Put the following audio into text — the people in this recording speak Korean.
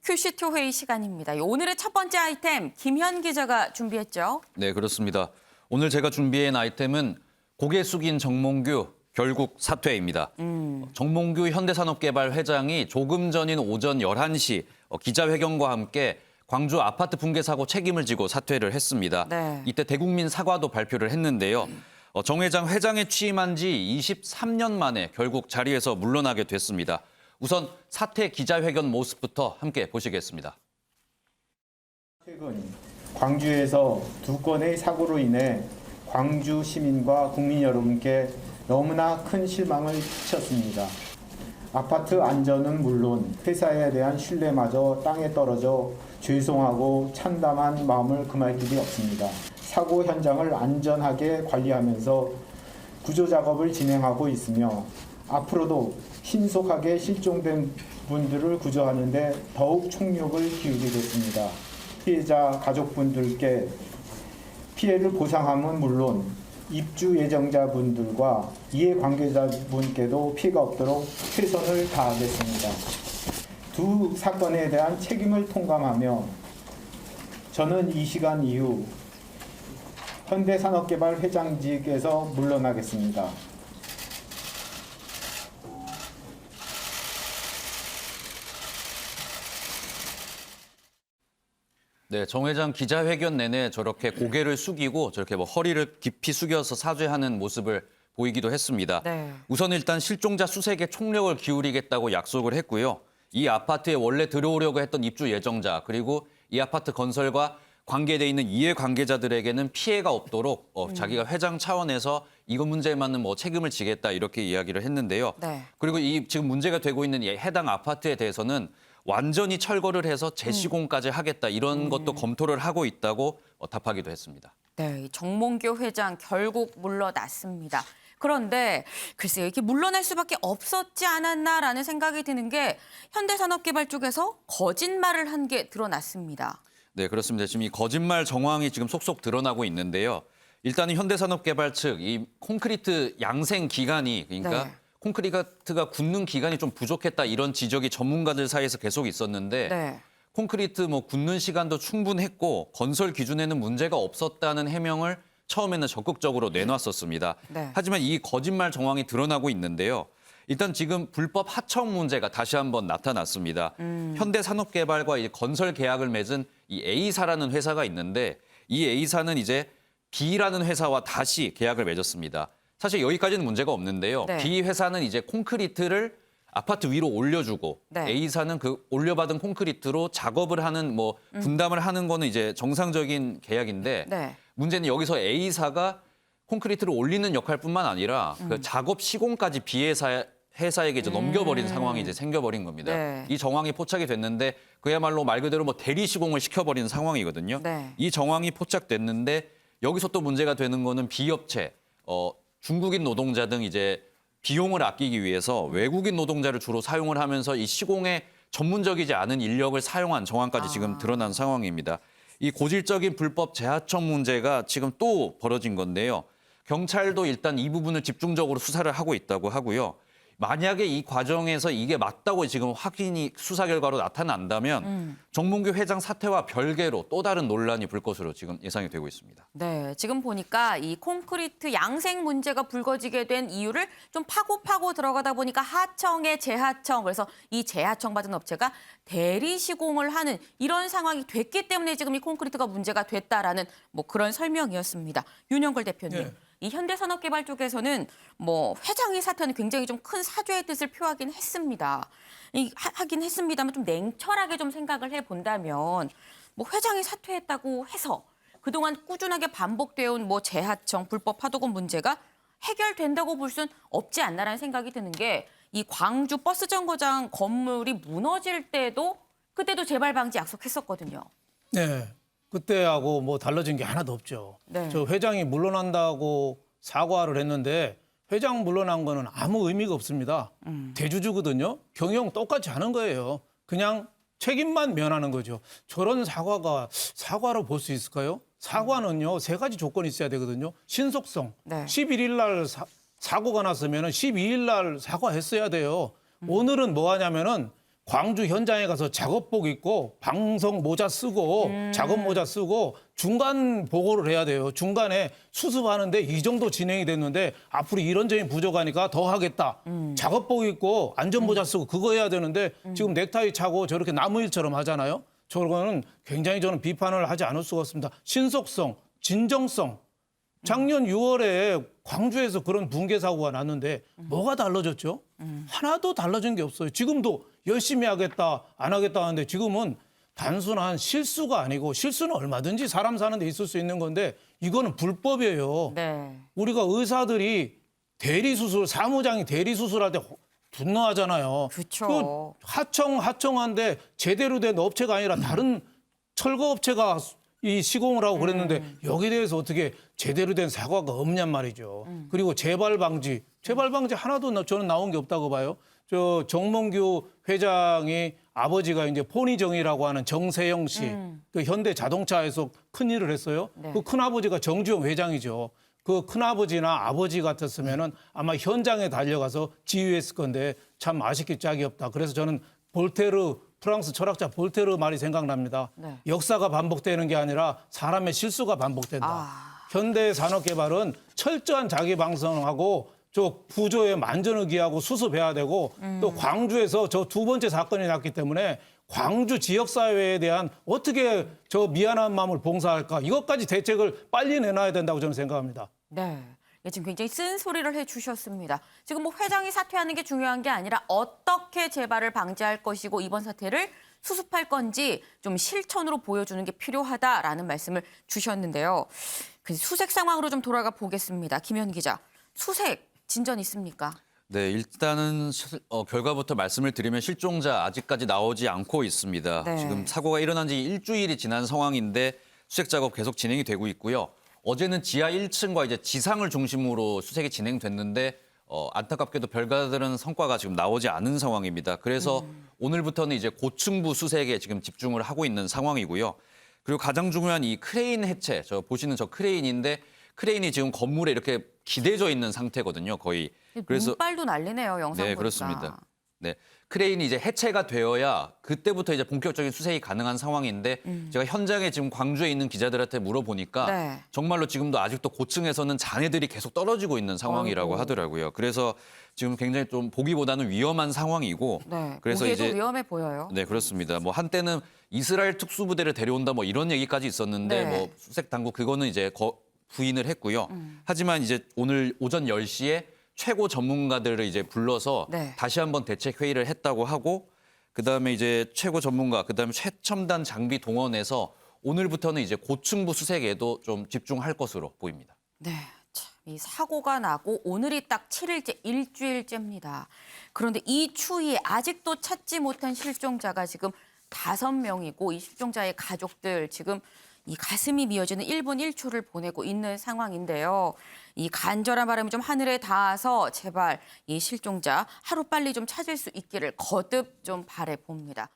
큐시트 회의 시간입니다. 오늘의 첫 번째 아이템 김현 기자가 준비했죠. 네, 그렇습니다. 오늘 제가 준비한 아이템은 고개 숙인 정몽규 결국 사퇴입니다. 정몽규 현대산업개발 회장이 조금 전인 오전 11시 기자회견과 함께 광주 아파트 붕괴 사고 책임을 지고 사퇴를 했습니다. 네. 이때 대국민 사과도 발표를 했는데요. 정 회장 회장에 취임한 지 23년 만에 결국 자리에서 물러나게 됐습니다. 우선 사퇴 기자회견 모습부터 함께 보시겠습니다. 최근 광주에서 두 건의 사고로 인해 광주 시민과 국민 여러분께 너무나 큰 실망을 끼쳤습니다. 아파트 안전은 물론 회사에 대한 신뢰마저 땅에 떨어져 죄송하고 참담한 마음을 금할 길이 없습니다. 사고 현장을 안전하게 관리하면서 구조 작업을 진행하고 있으며 앞으로도 신속하게 실종된 분들을 구조하는 데 더욱 총력을 기울이겠습니다. 피해자 가족분들께 피해를 보상함은 물론 입주 예정자분들과 이해관계자분께도 피해가 없도록 최선을 다하겠습니다. 두 사건에 대한 책임을 통감하며 저는 이 시간 이후 현대산업개발 회장직에서 물러나겠습니다. 네, 정 회장 기자회견 내내 저렇게 고개를 숙이고 저렇게 허리를 깊이 숙여서 사죄하는 모습을 보이기도 했습니다. 네. 우선 일단 실종자 수색에 총력을 기울이겠다고 약속을 했고요. 이 아파트에 원래 들어오려고 했던 입주 예정자 그리고 이 아파트 건설과 관계돼 있는 이해관계자들에게는 피해가 없도록 자기가 회장 차원에서 이거 문제에 맞는 책임을 지겠다 이렇게 이야기를 했는데요. 네. 그리고 이 지금 문제가 되고 있는 이 해당 아파트에 대해서는 완전히 철거를 해서 재시공까지 하겠다 이런 것도 검토를 하고 있다고 답하기도 했습니다. 네, 정몽규 회장 결국 물러났습니다. 그런데 글쎄요, 이렇게 물러날 수밖에 없었지 않았나라는 생각이 드는 게 현대산업개발 쪽에서 거짓말을 한 게 드러났습니다. 네, 그렇습니다. 지금 이 거짓말 정황이 지금 속속 드러나고 있는데요. 일단은 현대산업개발 측 이 콘크리트 양생 기간이 그러니까 네. 콘크리트가 굳는 기간이 좀 부족했다 이런 지적이 전문가들 사이에서 계속 있었는데 네. 콘크리트 굳는 시간도 충분했고 건설 기준에는 문제가 없었다는 해명을 처음에는 적극적으로 내놨었습니다. 네. 하지만 이 거짓말 정황이 드러나고 있는데요. 일단 지금 불법 하청 문제가 다시 한번 나타났습니다. 현대산업개발과 이 건설 계약을 맺은 이 A사라는 회사가 있는데 이 A사는 이제 B라는 회사와 다시 계약을 맺었습니다. 사실 여기까지는 문제가 없는데요. 네. B 회사는 이제 콘크리트를 아파트 위로 올려주고 네. A사는 그 올려받은 콘크리트로 작업을 하는 분담을 하는 거는 이제 정상적인 계약인데 네. 문제는 여기서 A사가 콘크리트를 올리는 역할뿐만 아니라 그 작업 시공까지 B 회사에게 이제 넘겨버린 상황이 이제 생겨버린 겁니다. 네. 이 정황이 포착이 됐는데 그야말로 말 그대로 대리 시공을 시켜버린 상황이거든요. 네. 이 정황이 포착됐는데 여기서 또 문제가 되는 거는 B업체, 중국인 노동자 등 이제 비용을 아끼기 위해서 외국인 노동자를 주로 사용을 하면서 이 시공에 전문적이지 않은 인력을 사용한 정황까지 지금 드러난 상황입니다. 이 고질적인 불법 재하청 문제가 지금 또 벌어진 건데요. 경찰도 일단 이 부분을 집중적으로 수사를 하고 있다고 하고요. 만약에 이 과정에서 이게 맞다고 지금 확인이 수사 결과로 나타난다면 정몽규 회장 사퇴와 별개로 또 다른 논란이 불 것으로 지금 예상이 되고 있습니다. 네, 지금 보니까 이 콘크리트 양생 문제가 불거지게 된 이유를 좀 파고 들어가다 보니까 하청의 재하청, 그래서 이 재하청 받은 업체가 대리 시공을 하는 이런 상황이 됐기 때문에 지금 이 콘크리트가 문제가 됐다라는 그런 설명이었습니다. 윤영걸 대표님. 네. 이 현대산업개발 쪽에서는 회장의 사퇴는 굉장히 좀 큰 사죄의 뜻을 표하긴 했습니다. 하긴 했습니다만 좀 냉철하게 좀 생각을 해본다면 회장이 사퇴했다고 해서 그동안 꾸준하게 반복되어 온 재하청, 불법 하도급 문제가 해결된다고 볼 수는 없지 않나라는 생각이 드는 게 이 광주 버스 정거장 건물이 무너질 때도 그때도 재발 방지 약속했었거든요. 네, 그때하고 달라진 게 하나도 없죠. 네. 저 회장이 물러난다고 사과를 했는데 회장 물러난 거는 아무 의미가 없습니다. 대주주거든요. 경영 똑같이 하는 거예요. 그냥 책임만 면하는 거죠. 저런 사과가 사과로 볼 수 있을까요? 사과는요, 세 가지 조건이 있어야 되거든요. 신속성. 네. 11일 날 사고가 났으면 12일 날 사과했어야 돼요. 오늘은 뭐 하냐면은 광주 현장에 가서 작업복 입고 방석 모자 쓰고 작업 모자 쓰고 중간 보고를 해야 돼요. 중간에 수습하는데 이 정도 진행이 됐는데 앞으로 이런 점이 부족하니까 더 하겠다. 작업복 입고 안전모자 쓰고 그거 해야 되는데 지금 넥타이 차고 저렇게 나무일처럼 하잖아요. 저거는 굉장히 저는 비판을 하지 않을 수가 없습니다. 신속성, 진정성. 작년 6월에 광주에서 그런 붕괴 사고가 났는데 뭐가 달라졌죠? 하나도 달라진 게 없어요. 지금도 열심히 하겠다, 안 하겠다 하는데 지금은 단순한 실수가 아니고 실수는 얼마든지 사람 사는 데 있을 수 있는 건데 이거는 불법이에요. 네. 우리가 의사들이 대리수술, 사무장이 대리수술할 때 분노하잖아요. 그렇죠. 하청한데 제대로 된 업체가 아니라 다른 철거업체가 이 시공을 하고 그랬는데 여기에 대해서 어떻게 제대로 된 사과가 없냔 말이죠. 그리고 재발 방지 하나도 저는 나온 게 없다고 봐요. 저 정몽규 회장이 아버지가 이제 포니정이라고 하는 정세영 씨, 그 현대 자동차에서 큰 일을 했어요. 네. 그 큰아버지가 정주영 회장이죠. 그 큰아버지나 아버지 같았으면은 아마 현장에 달려가서 지휘했을 건데 참 아쉽기 짝이 없다. 그래서 저는 볼테르 프랑스 철학자 볼테르 말이 생각납니다. 네. 역사가 반복되는 게 아니라 사람의 실수가 반복된다. 현대 산업 개발은 철저한 자기 방성하고 저 구조에 만전을 기하고 수습해야 되고 또 광주에서 저 두 번째 사건이 났기 때문에 광주 지역사회에 대한 어떻게 저 미안한 마음을 봉사할까 이것까지 대책을 빨리 내놔야 된다고 저는 생각합니다. 네. 예, 지금 굉장히 쓴소리를 해주셨습니다. 지금 뭐 회장이 사퇴하는 게 중요한 게 아니라 어떻게 재발을 방지할 것이고 이번 사태를 수습할 건지 좀 실천으로 보여주는 게 필요하다라는 말씀을 주셨는데요. 그 수색 상황으로 좀 돌아가 보겠습니다. 김현 기자, 수색 진전 있습니까? 네, 일단은 결과부터 말씀을 드리면 실종자 아직까지 나오지 않고 있습니다. 네. 지금 사고가 일어난 지 일주일이 지난 상황인데 수색 작업 계속 진행이 되고 있고요. 어제는 지하 1층과 이제 지상을 중심으로 수색이 진행됐는데 안타깝게도 별다른 성과가 지금 나오지 않은 상황입니다. 그래서 오늘부터는 이제 고층부 수색에 지금 집중을 하고 있는 상황이고요. 그리고 가장 중요한 이 크레인 해체, 저 보시는 저 크레인인데 크레인이 지금 건물에 이렇게 기대져 있는 상태거든요, 거의. 그래서 눈발도 날리네요, 영상 네, 보니까. 그렇습니다. 네, 크레인이 이제 해체가 되어야 그때부터 이제 본격적인 수색이 가능한 상황인데 제가 현장에 지금 광주에 있는 기자들한테 물어보니까 네. 정말로 지금도 아직도 고층에서는 잔해들이 계속 떨어지고 있는 상황이라고 아이고. 하더라고요. 그래서 지금 굉장히 좀 보기보다는 위험한 상황이고 네. 그래서 보기에도 이제 위험해 보여요. 네, 그렇습니다. 뭐 한때는 이스라엘 특수부대를 데려온다 뭐 이런 얘기까지 있었는데 네. 뭐 수색 당국 그거는 이제 부인을 했고요. 하지만 이제 오늘 오전 10시에 최고 전문가들을 이제 불러서 네. 다시 한번 대책 회의를 했다고 하고 그다음에 이제 최고 전문가 그다음에 최첨단 장비 동원해서 오늘부터는 이제 고층부 수색에도 좀 집중할 것으로 보입니다. 네. 참, 이 사고가 나고 오늘이 딱 7일째, 일주일째입니다. 그런데 이 추위에 아직도 찾지 못한 실종자가 지금 5명이고 이 실종자의 가족들 지금 이 가슴이 미어지는 1분 1초를 보내고 있는 상황인데요. 이 간절한 바람이 좀 하늘에 닿아서 제발 이 실종자 하루빨리 좀 찾을 수 있기를 거듭 좀 바라봅니다.